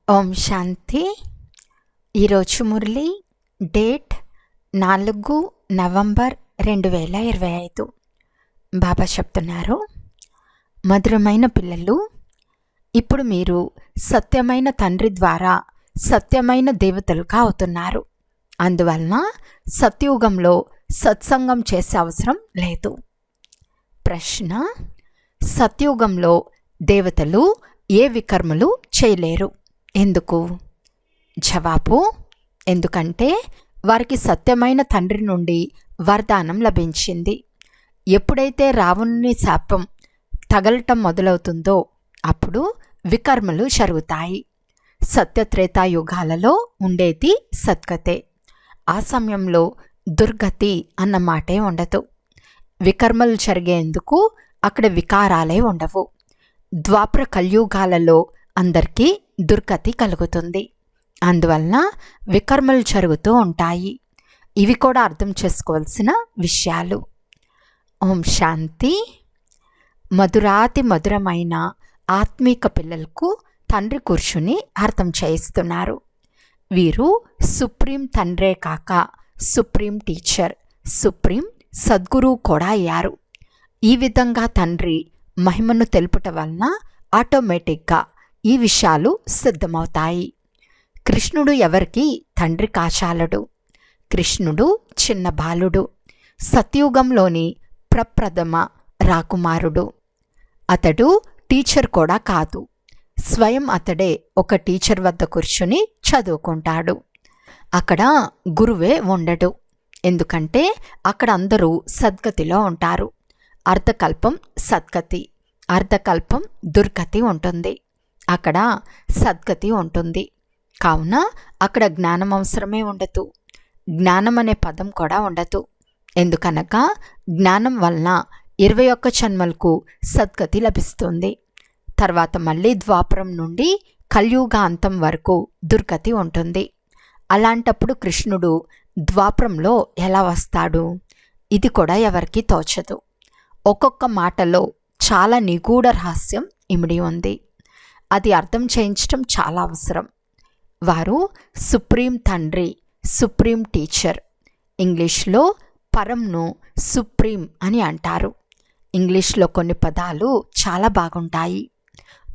ఓం శాంతి. ఈరోజు Murali date 4 November 2025. బాబా చెప్తున్నారు, మధురమైన పిల్లలు, ఇప్పుడు మీరు సత్యమైన తండ్రి ద్వారా సత్యమైన దేవతలుగా అవుతున్నారు. అందువలన సత్యుగంలో సత్సంగం చేసే అవసరం లేదు. ప్రశ్న: సత్యుగంలో దేవతలు ఏ వికర్మలు చేయలేరు, ఎందుకు? జవాబు: ఎందుకంటే వారికి సత్యమైన తండ్రి నుండి వరదానం లభించింది. ఎప్పుడైతే రావణుని శాపం తగలటం మొదలవుతుందో అప్పుడు వికర్మలు జరుగుతాయి. సత్యత్రేతాయుగాలలో ఉండేది సద్గతే. ఆ సమయంలో దుర్గతి అన్న మాటే ఉండదు. వికర్మలు జరిగేందుకు అక్కడ వికారాలే ఉండవు. ద్వాపర కలియుగాలలో అందరికీ దుర్గతి కలుగుతుంది. అందువలన వికర్మలు జరుగుతూ ఉంటాయి. ఇవి కూడా అర్థం చేసుకోవాల్సిన విషయాలు. ఓం శాంతి. మధురాతి మధురమైన ఆత్మీక పిల్లలకు తండ్రి కూర్చుని అర్థం చేయిస్తున్నారు. వీరు సుప్రీం తండ్రే కాక సుప్రీం టీచర్, సుప్రీం సద్గురువు కూడా అయ్యారు. ఈ విధంగా తండ్రి మహిమను తెలుపుట వలన ఆటోమేటిక్గా ఈ విషయాలు సిద్ధమవుతాయి. కృష్ణుడు ఎవరికి తండ్రి కాచాలడు. కృష్ణుడు చిన్న బాలుడు, సత్యుగంలోని ప్రప్రథమ రాకుమారుడు. అతడు టీచర్ కూడా కాదు. స్వయం అతడే ఒక టీచర్ వద్ద కూర్చుని చదువుకుంటాడు. అక్కడ గురువే ఉండడు. ఎందుకంటే అక్కడ అందరూ సద్గతిలో ఉంటారు. అర్ధకల్పం సద్గతి, అర్ధకల్పం దుర్గతి ఉంటుంది. అక్కడ సద్గతి ఉంటుంది. కావున అక్కడ జ్ఞానం అవసరమే ఉండదు. జ్ఞానం అనే పదం కూడా ఉండదు. ఎందుకనగా జ్ఞానం వలన 21 జన్మలకు సద్గతి లభిస్తుంది. తర్వాత మళ్ళీ ద్వాపరం నుండి కలియుగాంతం వరకు దుర్గతి ఉంటుంది. అలాంటప్పుడు కృష్ణుడు ద్వాపరంలో ఎలా వస్తాడు? ఇది కూడా ఎవరికీ తోచదు. ఒక్కొక్క మాటలో చాలా నిగూఢ రహస్యం ఇమిడి ఉంది. అది అర్థం చేయించడం చాలా అవసరం. వారు సుప్రీం తండ్రి, సుప్రీం టీచర్. ఇంగ్లీష్లో పరంను సుప్రీం అని అంటారు. ఇంగ్లీష్లో కొన్ని పదాలు చాలా బాగుంటాయి.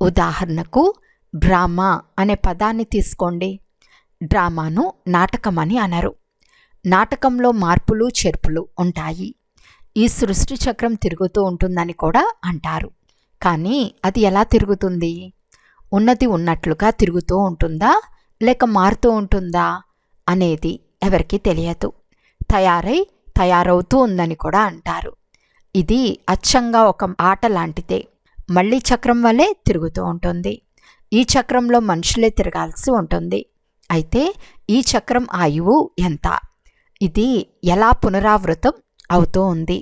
ఉదాహరణకు డ్రామా అనే పదాన్ని తీసుకోండి. డ్రామాను నాటకం అని అనరు. నాటకంలో మార్పులు చేర్పులు ఉంటాయి. ఈ సృష్టి చక్రం తిరుగుతూ ఉంటుందని కూడా అంటారు. కానీ అది ఎలా తిరుగుతుంది? ఉన్నది ఉన్నట్లుగా తిరుగుతూ ఉంటుందా లేక మారుతూ ఉంటుందా అనేది ఎవరికీ తెలియదు. తయారవుతూ ఉందని కూడా అంటారు. ఇది అచ్చంగా ఒక ఆట లాంటిదే. మళ్ళీ చక్రం వలె తిరుగుతూ ఉంటుంది. ఈ చక్రంలో మనుషులే తిరగాల్సి ఉంటుంది. అయితే ఈ చక్రం ఆయువు ఎంత? ఇది ఎలా పునరావృతం అవుతూ ఉంది?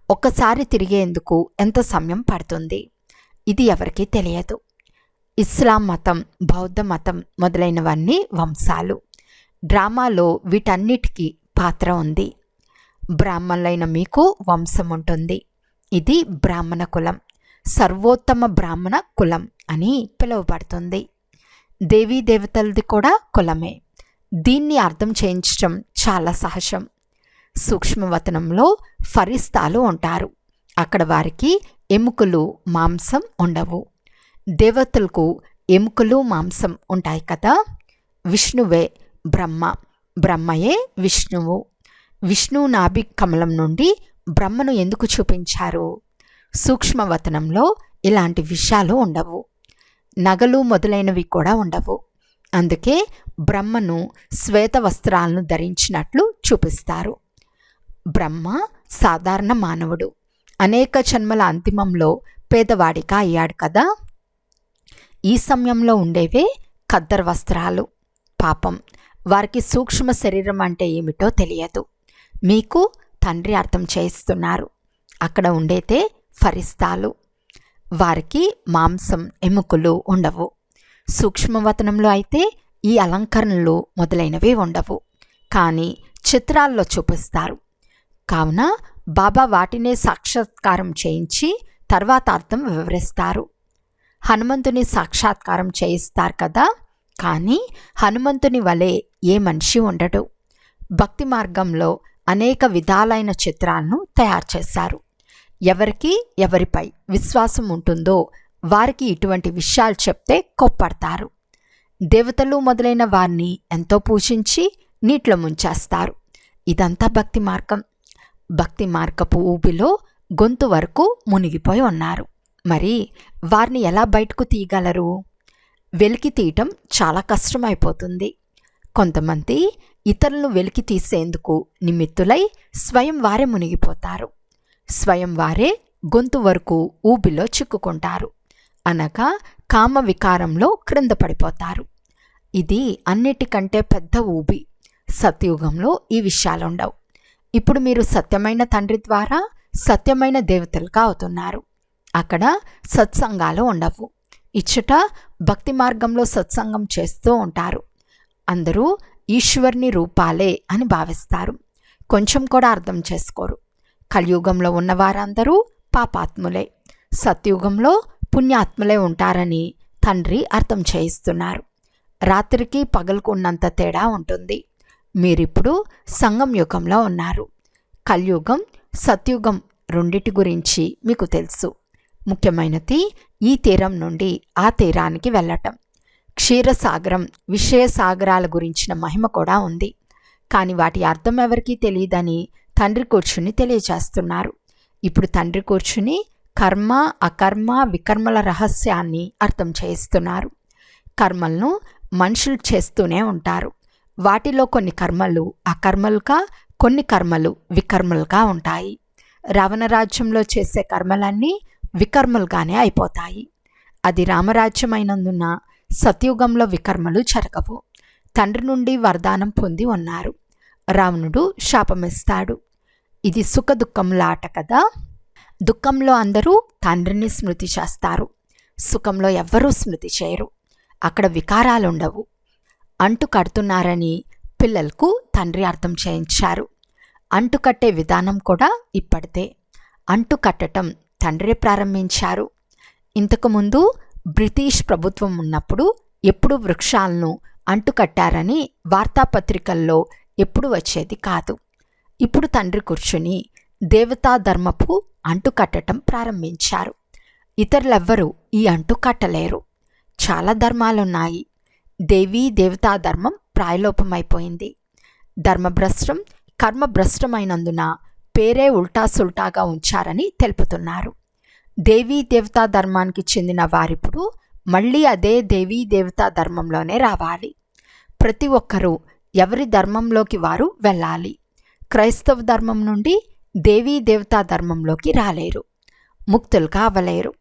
ఒక్కసారి తిరిగేందుకు ఎంత సమయం పడుతుంది? ఇది ఎవరికీ తెలియదు. ఇస్లాం మతం, బౌద్ధ మతం మొదలైనవన్నీ వంశాలు. డ్రామాలో వీటన్నిటికీ పాత్ర ఉంది. బ్రాహ్మణులైన మీకు వంశం ఉంటుంది. ఇది బ్రాహ్మణ కులం, సర్వోత్తమ బ్రాహ్మణ కులం అని పిలువబడుతుంది. దేవీ దేవతలది కూడా కులమే. దీన్ని అర్థం చేయించడం చాలా సహజం. సూక్ష్మవతనంలో ఫరిస్తాలు ఉంటారు. అక్కడ వారికి ఎముకలు, మాంసం ఉండవు. దేవతలకు ఎముకలు, మాంసం ఉంటాయి కదా. విష్ణువే బ్రహ్మ, బ్రహ్మయే విష్ణువు. విష్ణువు నాభి కమలం నుండి బ్రహ్మను ఎందుకు చూపించారు? సూక్ష్మవతనంలో ఇలాంటి విషయాలు ఉండవు. నగలు మొదలైనవి కూడా ఉండవు. అందుకే బ్రహ్మను శ్వేత వస్త్రాలను ధరించినట్లు చూపిస్తారు. బ్రహ్మ సాధారణ మానవుడు. అనేక జన్మల అంతిమంలో పేదవాడిగా అయ్యాడు కదా. ఈ సమయంలో ఉండేవే ఖద్దర్ వస్త్రాలు. పాపం, వారికి సూక్ష్మ శరీరం అంటే ఏమిటో తెలియదు. మీకు తండ్రి అర్థం చేయిస్తున్నారు. అక్కడ ఉండేదే ఫరిస్తాలు. వారికి మాంసం, ఎముకలు ఉండవు. సూక్ష్మవతనంలో అయితే ఈ అలంకరణలు మొదలైనవి ఉండవు. కానీ చిత్రాల్లో చూపిస్తారు. కావున బాబా వాటినే సాక్షాత్కారం చేయించి తర్వాత అర్థం వివరిస్తారు. హనుమంతుని సాక్షాత్కారం చేయిస్తారు కదా. కానీ హనుమంతుని వలె ఏ మనిషి ఉండడు. భక్తి మార్గంలో అనేక విధాలైన చిత్రాలను తయారు చేశారు. ఎవరికి ఎవరిపై విశ్వాసం ఉంటుందో వారికి ఇటువంటి విషయాలు చెప్తే కోప్పడతారు. దేవతలు మొదలైన వారిని ఎంతో పూజించి నీటిలో ముంచేస్తారు. ఇదంతా భక్తి మార్గం. భక్తి మార్గపు ఊబిలో గొంతు వరకు మునిగిపోయి ఉన్నారు. మరి వారిని ఎలా బయటకు తీయగలరు? వెలికి తీయటం చాలా కష్టమైపోతుంది. కొంతమంది ఇతరులను వెలికి తీసేందుకు నిమిత్తులై స్వయం వారే మునిగిపోతారు. స్వయం వారే గొంతు వరకు ఊబిలో చిక్కుకుంటారు. అనగా కామ వికారంలో క్రింద పడిపోతారు. ఇది అన్నిటికంటే పెద్ద ఊబి. సత్యుగంలో ఈ విషయాలుండవు. ఇప్పుడు మీరు సత్యమైన తండ్రి ద్వారా సత్యమైన దేవతలుగా అవుతున్నారు. అక్కడ సత్సంగాలు ఉండవు. ఇచ్చట భక్తి మార్గంలో సత్సంగం చేస్తూ ఉంటారు. అందరూ ఈశ్వరుని రూపాలే అని భావిస్తారు. కొంచెం కూడా అర్థం చేసుకోరు. కలియుగంలో ఉన్నవారందరూ పాపాత్ములే, సత్యుగంలో పుణ్యాత్ములే ఉంటారని తండ్రి అర్థం చేయిస్తున్నారు. రాత్రికి పగలుకు ఉన్నంత తేడా ఉంటుంది. మీరిప్పుడు సంగం యుగంలో ఉన్నారు. కలియుగం, సత్యుగం రెండిటి గురించి మీకు తెలుసు. ముఖ్యమైనది ఈ తీరం నుండి ఆ తీరానికి వెళ్ళటం. క్షీరసాగరం, విషయసాగరాల గురించిన మహిమ కూడా ఉంది. కానీ వాటి అర్థం ఎవరికీ తెలియదని తండ్రి కూర్చుని తెలియచేస్తున్నారు. ఇప్పుడు తండ్రి కూర్చుని కర్మ, అకర్మ, వికర్మల రహస్యాన్ని అర్థం చేయిస్తున్నారు. కర్మలను మనుషులు చేస్తూనే ఉంటారు. వాటిలో కొన్ని కర్మలు అకర్మలుగా, కొన్ని కర్మలు వికర్మలుగా ఉంటాయి. రావణరాజ్యంలో చేసే కర్మలన్నీ వికర్మలుగానే అయిపోతాయి. అది రామరాజ్యం అయినందున సత్యుగంలో వికర్మలు జరగవు. తండ్రి నుండి వరదానం పొంది ఉన్నారు. రావణుడు శాపమిస్తాడు. ఇది సుఖ దుఃఖముల ఆట కదా. దుఃఖంలో అందరూ తండ్రిని స్మృతి చేస్తారు. సుఖంలో ఎవ్వరూ స్మృతి చేయరు. అక్కడ వికారాలుండవు. అంటు కడుతున్నారని పిల్లలకు తండ్రి అర్థం చేయించారు. అంటు కట్టే విధానం కూడా ఇప్పటిదే. అంటు కట్టడం తండ్రే ప్రారంభించారు. ఇంతకుముందు బ్రిటిష్ ప్రభుత్వం ఉన్నప్పుడు ఎప్పుడు వృక్షాలను అంటుకట్టారని వార్తాపత్రికల్లో ఎప్పుడు వచ్చేది కాదు. ఇప్పుడు తండ్రి కూర్చుని దేవతా ధర్మపు అంటు కట్టడం ప్రారంభించారు. ఇతరులెవ్వరూ ఈ అంటు కట్టలేరు. చాలా ధర్మాలున్నాయి. దేవీ దేవతా ధర్మం ప్రాయలోపమైపోయింది. ధర్మభ్రష్టం, కర్మభ్రష్టమైనందున పేరే ఉల్టా సుల్టాగా ఉంచారని తెలుపుతున్నారు. దేవీ దేవతా ధర్మానికి చెందిన వారిప్పుడు మళ్ళీ అదే దేవీ దేవతా ధర్మంలోనే రావాలి. ప్రతి ఒక్కరూ ఎవరి ధర్మంలోకి వారు వెళ్ళాలి. క్రైస్తవ ధర్మం నుండి దేవీ దేవతా ధర్మంలోకి రాలేరు, ముక్తులుగా అవ్వలేరు.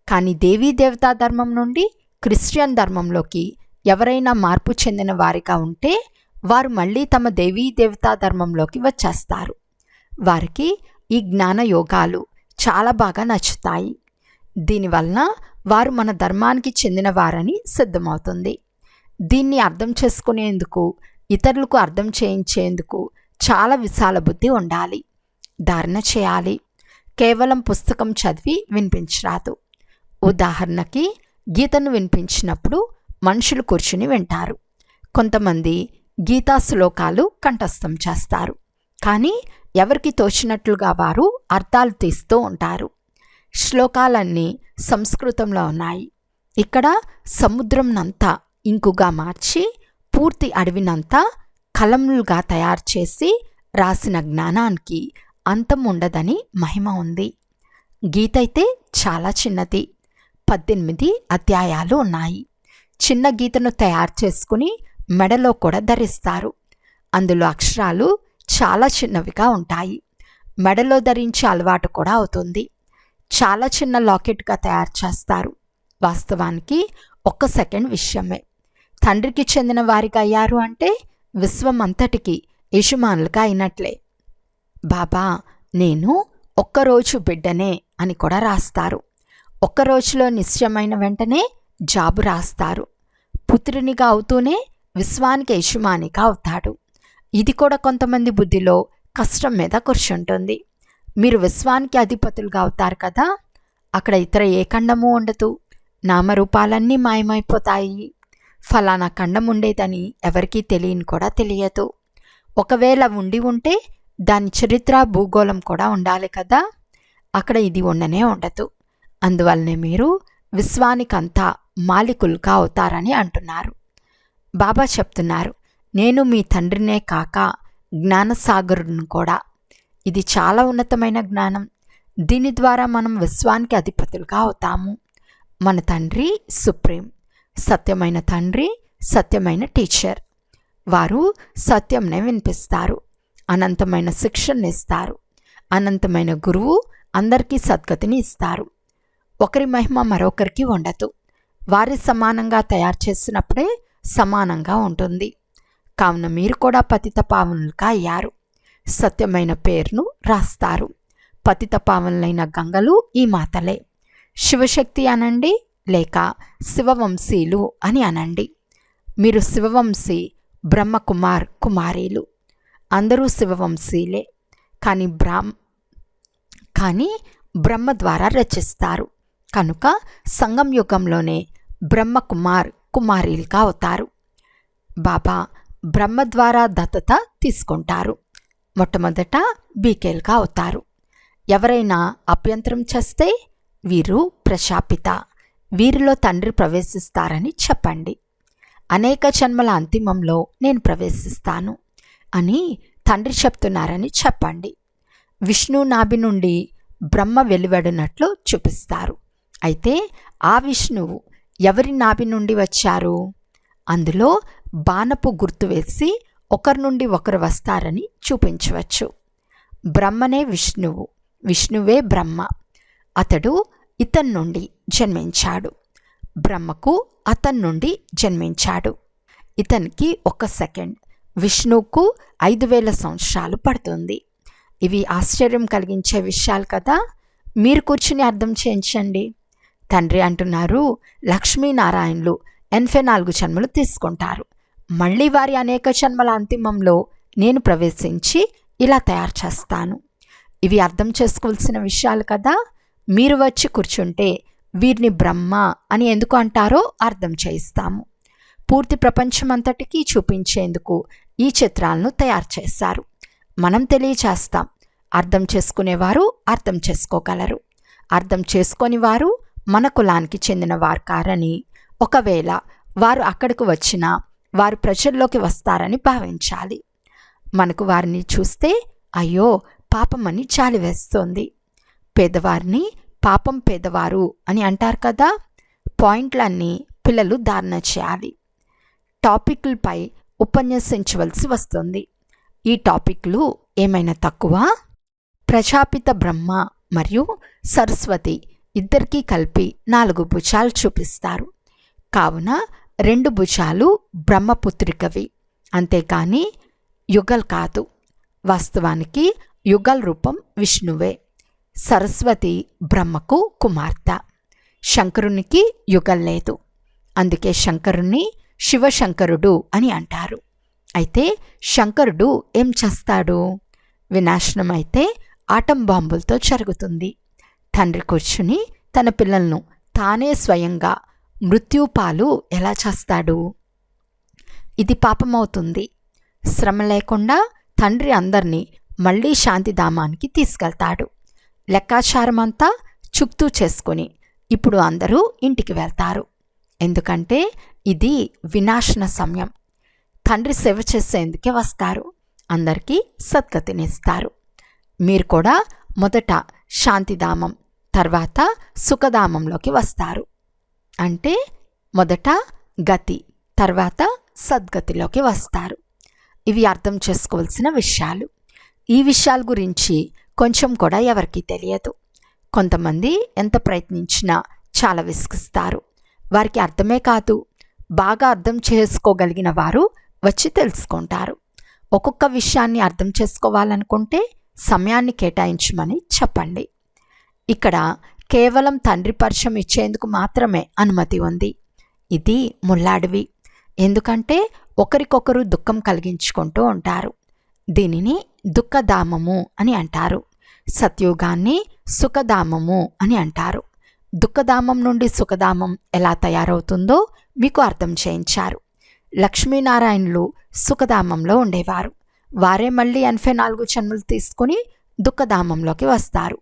కానీ దేవీ దేవతా ధర్మం నుండి క్రిస్టియన్ ధర్మంలోకి ఎవరైనా మార్పు చెందిన వారిగా ఉంటే వారు మళ్ళీ తమ దేవీ దేవతా ధర్మంలోకి వచ్చేస్తారు. వారికి ఈ జ్ఞాన యోగాలు చాలా బాగా నచ్చుతాయి. దీనివలన వారు మన ధర్మానికి చెందిన వారని సిద్ధమవుతుంది. దీన్ని అర్థం చేసుకునేందుకు, ఇతరులకు అర్థం చేయించేందుకు చాలా విశాల బుద్ధి ఉండాలి. ధారణ చేయాలి. కేవలం పుస్తకం చదివి వినిపించరాదు. ఉదాహరణకి గీతను వినిపించినప్పుడు మనుషులు కూర్చుని వింటారు. కొంతమంది గీతా శ్లోకాలు కంఠస్థం చేస్తారు. కానీ ఎవరికి తోచినట్లుగా వారు అర్థాలు తీస్తూ ఉంటారు. శ్లోకాలన్నీ సంస్కృతంలో ఉన్నాయి. ఇక్కడ సముద్రంనంతా ఇంకుగా మార్చి పూర్తి అడవినంతా కలములుగా తయారు చేసి రాసిన జ్ఞానానికి అంతం ఉండదని మహిమ ఉంది. గీత అయితే చాలా చిన్నది. 18 అధ్యాయాలు ఉన్నాయి. చిన్న గీతను తయారు చేసుకుని మెడలో కూడా ధరిస్తారు. అందులో అక్షరాలు చాలా చిన్నవిగా ఉంటాయి. మెడలో ధరించే అలవాటు కూడా అవుతుంది. చాలా చిన్న లాకెట్గా తయారు చేస్తారు. వాస్తవానికి 1 సెకండ్ విషయమే. తండ్రికి చెందిన వారికి అయ్యారు అంటే విశ్వం అంతటికి యజమానులుగా అయినట్లే. బాబా నేను ఒక్కరోజు బిడ్డనే అని కూడా రాస్తారు. 1 రోజులో నిశ్చయమైన వెంటనే జాబు రాస్తారు. పుత్రునిగా అవుతూనే విశ్వానికి యజమానిగా అవుతాడు. ఇది కూడా కొంతమంది బుద్ధిలో కష్టం మీద కూర్చుంటుంది. మీరు విశ్వానికి అధిపతులుగా అవుతారు కదా, అక్కడ ఇతర ఏ ఖండము ఉండదు. నామరూపాలన్నీ మాయమైపోతాయి. ఫలానా ఖండం ఉండేదని ఎవరికీ తెలియని కూడా తెలియదు. ఒకవేళ ఉండి ఉంటే దాని చరిత్ర భూగోళం కూడా ఉండాలి కదా. అక్కడ ఇది ఉండనే ఉండదు. అందువల్లనే మీరు విశ్వానికంతా మాలికులుగా అవుతారని అంటున్నారు. బాబా చెప్తున్నారు, నేను మీ తండ్రినే కాక జ్ఞానసాగరుడును కూడా. ఇది చాలా ఉన్నతమైన జ్ఞానం. దీని ద్వారా మనం విశ్వానికి అధిపతులుగా అవుతాము. మన తండ్రి సుప్రీం, సత్యమైన తండ్రి, సత్యమైన టీచర్. వారు సత్యంనే వినిపిస్తారు, అనంతమైన శిక్షణ ఇస్తారు. అనంతమైన గురువు అందరికీ సద్గతిని ఇస్తారు. ఒకరి మహిమ మరొకరికి ఉండదు. వారి సమానంగా తయారు చేసినప్పుడే సమానంగా ఉంటుంది. కావున మీరు కూడా పతిత పావనులుగా అయ్యారు. సత్యమైన పేరును రాస్తారు. పతిత పావనులైన గంగలు ఈ మాతలే. శివశక్తి అనండి, లేక శివవంశీలు అని అనండి. మీరు శివవంశీ, బ్రహ్మకుమార్ కుమారీలు. అందరూ శివవంశీలే. కానీ బ్రహ్మ ద్వారా రచిస్తారు కనుక సంగం యుగంలోనే బ్రహ్మకుమార్ కుమారీలుగా అవుతారు. బాబా బ్రహ్మ ద్వారా దత్తత తీసుకుంటారు. మొట్టమొదట బీకేలుగా అవుతారు. ఎవరైనా అభ్యంతరం చేస్తే వీరు ప్రశాపిత, వీరిలో తండ్రి ప్రవేశిస్తారని చెప్పండి. అనేక జన్మల అంతిమంలో నేను ప్రవేశిస్తాను అని తండ్రి చెప్తున్నారని చెప్పండి. విష్ణు నాభి నుండి బ్రహ్మ వెలువడినట్లు చూపిస్తారు. అయితే ఆ విష్ణువు ఎవరి నాభి నుండి వచ్చారు? అందులో బాణపు గుర్తు వేసి ఒకరి నుండి ఒకరు వస్తారని చూపించవచ్చు. బ్రహ్మనే విష్ణువు, విష్ణువే బ్రహ్మ. అతడు ఇతని నుండి జన్మించాడు. బ్రహ్మకు అతని నుండి జన్మించాడు. ఇతనికి 1 సెకండ్, విష్ణువుకు 5000 సంవత్సరాలు పడుతుంది. ఇవి ఆశ్చర్యం కలిగించే విషయాలు కదా. మీరు కూర్చుని అర్థం చేయించండి. తండ్రి అంటున్నారు, లక్ష్మీనారాయణులు 84 జన్మలు తీసుకుంటారు. మళ్ళీ వారి అనేక జన్మల అంతిమంలో నేను ప్రవేశించి ఇలా తయారు చేస్తాను. ఇవి అర్థం చేసుకోవాల్సిన విషయాలు కదా. మీరు వచ్చి కూర్చుంటే వీరిని బ్రహ్మ అని ఎందుకు అంటారో అర్థం చేయిస్తాము. పూర్తి ప్రపంచమంతటికీ చూపించేందుకు ఈ చిత్రాలను తయారు చేశారు. మనం తెలియచేస్తాం. అర్థం చేసుకునేవారు అర్థం చేసుకోగలరు. అర్థం చేసుకొని వారు మన కులానికి చెందిన వారు కారని, ఒకవేళ వారు అక్కడికి వచ్చినా వారు ప్రజల్లోకి వస్తారని భావించాలి. మనకు వారిని చూస్తే అయ్యో పాపమని జాలి వేస్తోంది. పేదవారిని పాపం పేదవారు అని అంటారు కదా. పాయింట్లన్నీ పిల్లలు ధారణ చేయాలి. టాపిక్లపై ఉపన్యసించవలసి వస్తుంది. ఈ టాపిక్లు ఏమైనా తక్కువ? ప్రజాపిత బ్రహ్మ మరియు సరస్వతి ఇద్దరికీ కలిపి 4 భుజాలు చూపిస్తారు. కావున 2 భుజాలు బ్రహ్మపుత్రికవి, అంతేకాని యుగల్ కాదు. వాస్తవానికి యుగల్ రూపం విష్ణువే. సరస్వతి బ్రహ్మకు కుమార్తె. శంకరునికి యుగల్ లేదు. అందుకే శంకరుణ్ణి శివశంకరుడు అని అంటారు. అయితే శంకరుడు ఏం చేస్తాడు? వినాశనం అయితే ఆటం బాంబులతో జరుగుతుంది. తండ్రి కూర్చుని తన పిల్లలను తానే స్వయంగా మృత్యుపాలు ఎలా చేస్తాడు? ఇది పాపమవుతుంది. శ్రమ లేకుండా తండ్రి అందరినీ మళ్ళీ శాంతిధామానికి తీసుకెళ్తాడు. లెక్కాచారమంతా చుక్తూ చేసుకుని ఇప్పుడు అందరూ ఇంటికి వెళ్తారు. ఎందుకంటే ఇది వినాశన సమయం. తండ్రి సేవ చేసేందుకే వస్తారు. అందరికీ సద్గతినిస్తారు. మీరు కూడా మొదట శాంతిధామం, తర్వాత సుఖధామంలోకి వస్తారు. అంటే మొదట గతి, తర్వాత సద్గతిలోకి వస్తారు. ఇవి అర్థం చేసుకోవాల్సిన విషయాలు. ఈ విషయాల గురించి కొంచెం కూడా ఎవరికీ తెలియదు. కొంతమంది ఎంత ప్రయత్నించినా చాలా విసిగిస్తారు. వారికి అర్థమే కాదు. బాగా అర్థం చేసుకోగలిగిన వారు వచ్చి తెలుసుకుంటారు. ఒక్కొక్క విషయాన్ని అర్థం చేసుకోవాలనుకుంటే సమయాన్ని కేటాయించమని చెప్పండి. ఇక్కడ కేవలం తండ్రి పరిచయం ఇచ్చేందుకు మాత్రమే అనుమతి ఉంది. ఇది ముల్లాడివి. ఎందుకంటే ఒకరికొకరు దుఃఖం కలిగించుకుంటూ ఉంటారు. దీనిని దుఃఖధామము అని అంటారు. సత్యుగాన్ని సుఖధామము అని అంటారు. దుఃఖధామం నుండి సుఖధామం ఎలా తయారవుతుందో మీకు అర్థం చేయించారు. లక్ష్మీనారాయణులు సుఖధామంలో ఉండేవారు. వారే మళ్ళీ 84 జన్మలు తీసుకుని దుఃఖధామంలోకి వస్తారు.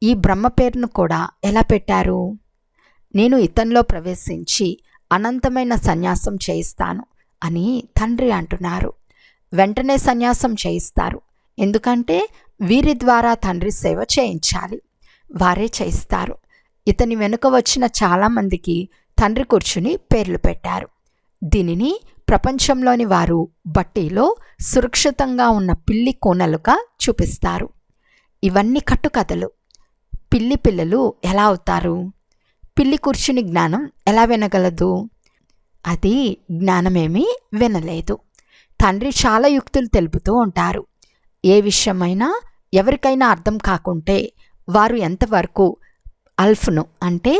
ఈ బ్రహ్మ పేరును కూడా ఎలా పెట్టారు? నేను ఇతనిలో ప్రవేశించి అనంతమైన సన్యాసం చేయిస్తాను అని తండ్రి అంటున్నారు. వెంటనే సన్యాసం చేయిస్తారు. ఎందుకంటే వీరి ద్వారా తండ్రి సేవ చేయించాలి. వారే చేయిస్తారు. ఇతని వెనుక వచ్చిన చాలామందికి తండ్రి కూర్చుని పేర్లు పెట్టారు. దీనిని ప్రపంచంలోని వారు బట్టీలో సురక్షితంగా ఉన్న పిల్లి కోనలుగా చూపిస్తారు. ఇవన్నీ కట్టుకథలు. పిల్లి పిల్లలు ఎలా అవుతారు? పిల్లి కూర్చుని జ్ఞానం ఎలా వినగలదు? అది జ్ఞానమేమీ వినలేదు. తండ్రి చాలా యుక్తులు తెలుపుతూ ఉంటారు. ఏ విషయమైనా ఎవరికైనా అర్థం కాకుంటే వారు ఎంతవరకు అల్ఫ్ను అంటే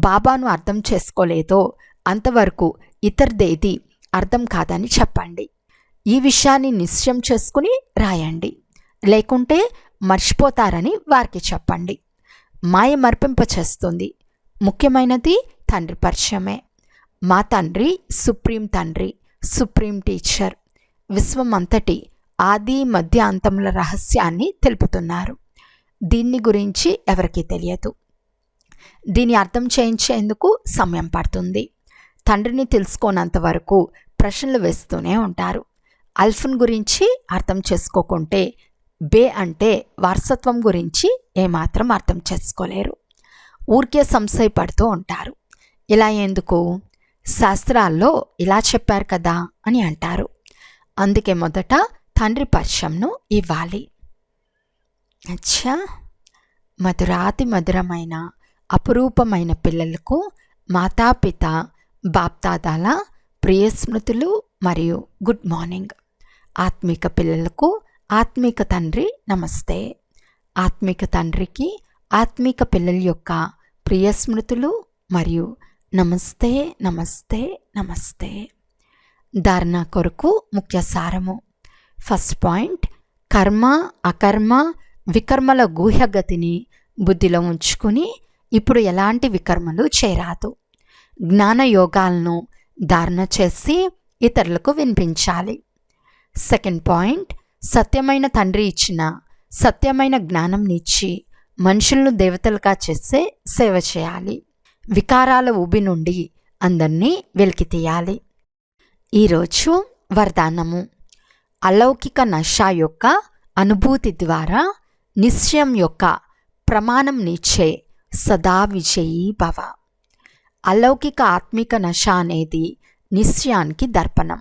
బాబాను అర్థం చేసుకోలేదో అంతవరకు ఇతరదేది అర్థం కాదని చెప్పండి. ఈ విషయాన్ని నిశ్చయం చేసుకుని రాయండి. లేకుంటే మర్చిపోతారని వారికి చెప్పండి. మాయ మర్పింపచేస్తుంది. ముఖ్యమైనది తండ్రి పరిచయమే. మా తండ్రి సుప్రీం తండ్రి, సుప్రీం టీచర్. విశ్వం అంతటి ఆది మధ్య అంతముల రహస్యాన్ని తెలుపుతున్నారు. దీన్ని గురించి ఎవరికీ తెలియదు. దీన్ని అర్థం చేయించేందుకు సమయం పడుతుంది. తండ్రిని తెలుసుకోనంత వరకు ప్రశ్నలు వేస్తూనే ఉంటారు. అల్ఫ్న్ గురించి అర్థం చేసుకోకుంటే బే అంటే వారసత్వం గురించి ఏమాత్రం అర్థం చేసుకోలేరు. ఊరికే సంశయపడుతూ ఉంటారు. ఇలా ఎందుకు? శాస్త్రాల్లో ఇలా చెప్పారు కదా అని అంటారు. అందుకే మొదట తండ్రి పరిచయంను ఇవ్వాలి. అచ్చా, మధురాతి మధురమైన అపురూపమైన పిల్లలకు మాతాపిత బాప్దాదాల ప్రియ స్మృతులు మరియు గుడ్ మార్నింగ్. ఆత్మిక పిల్లలకు ఆత్మిక తండ్రి నమస్తే. ఆత్మిక తండ్రికి ఆత్మిక పిల్లల యొక్క ప్రియ స్మృతులు మరియు నమస్తే నమస్తే నమస్తే. ధారణ కొరకు ముఖ్య సారము. ఫస్ట్ పాయింట్, కర్మ అకర్మ వికర్మల గూహ్యగతిని బుద్ధిలో ఉంచుకుని ఇప్పుడు ఎలాంటి వికర్మలు చేయరాదు. జ్ఞాన యోగాలను ధారణ చేసి ఇతరులకు వినిపించాలి. సెకండ్ పాయింట్, సత్యమైన తండ్రి ఇచ్చిన సత్యమైన జ్ఞానంనిచ్చి మనుషులను దేవతలుగా చేసే సేవ చేయాలి. వికారాల ఊబి నుండి అందరినీ వెలికి తీయాలి. ఈరోజు వరదానము. అలౌకిక నశ యొక్క అనుభూతి ద్వారా నిశ్చయం యొక్క ప్రమాణం నీచే సదా విజయీ భవ. అలౌకిక ఆత్మిక నశ అనేది నిశ్చయానికి దర్పణం.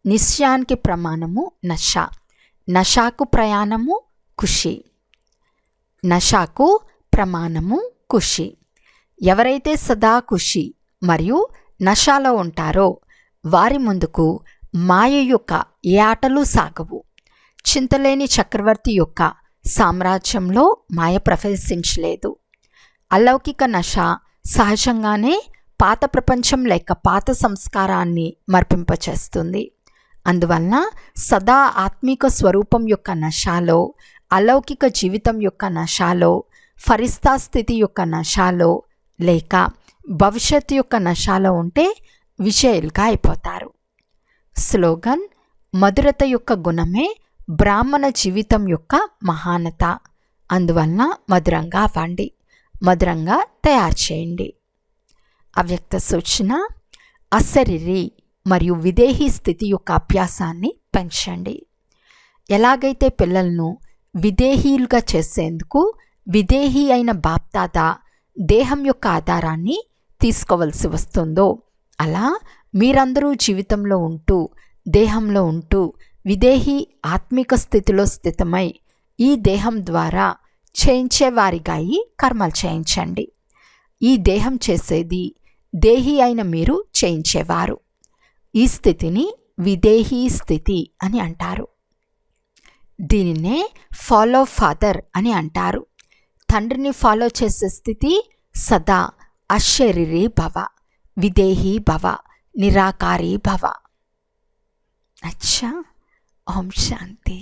నిశ్చయానికి ప్రమాణము నశ. నశాకు ప్రయాణము ఖుషి. నశాకు ప్రమాణము ఖుషి. ఎవరైతే సదా ఖుషి మరియు నశాలో ఉంటారో వారి ముందుకు మాయ యొక్క ఏ ఆటలు సాగవు. చింతలేని చక్రవర్తి యొక్క సామ్రాజ్యంలో మాయ ప్రవేశించలేదు. అలౌకిక నశ సహజంగానే పాత ప్రపంచం లేక పాత సంస్కారాన్ని మర్పింపచేస్తుంది. అందువలన సదా ఆత్మిక స్వరూపం యొక్క నశాలో, అలౌకిక జీవితం యొక్క నశాలో, ఫరిస్తా స్థితి యొక్క నశాలో లేక భవిష్యత్తు యొక్క నశాలో ఉంటే విజయులుగా అయిపోతారు. స్లోగన్: మధురత యొక్క గుణమే బ్రాహ్మణ జీవితం యొక్క మహానత. అందువలన మధురంగా అవ్వండి, మధురంగా తయారు చేయండి. అవ్యక్త సూచన: అశరీరి మరియు విదేహీ స్థితి యొక్క అభ్యాసాన్ని పెంచండి. ఎలాగైతే పిల్లలను విదేహీలుగా చేసేందుకు విదేహీ అయిన బాప్దాదా దేహం యొక్క ఆధారాన్ని తీసుకోవలసి వస్తుందో అలా మీరందరూ జీవితంలో ఉంటూ దేహంలో ఉంటూ విదేహీ ఆత్మిక స్థితిలో స్థితమై ఈ దేహం ద్వారా చేయించేవారిగా అయి కర్మలు చేయించండి. ఈ దేహం చేసేది దేహీ అయిన మీరు చేయించేవారు. ఈ స్థితిని విదేహీ స్థితి అని అంటారు. దీనినే ఫాలో ఫాదర్ అని అంటారు. తండ్రిని ఫాలో చేసే స్థితి సదా అశరీరీ భవ, విదేహీ భవ, నిరాకారీ భవ. అచ్చా, ఓం శాంతి.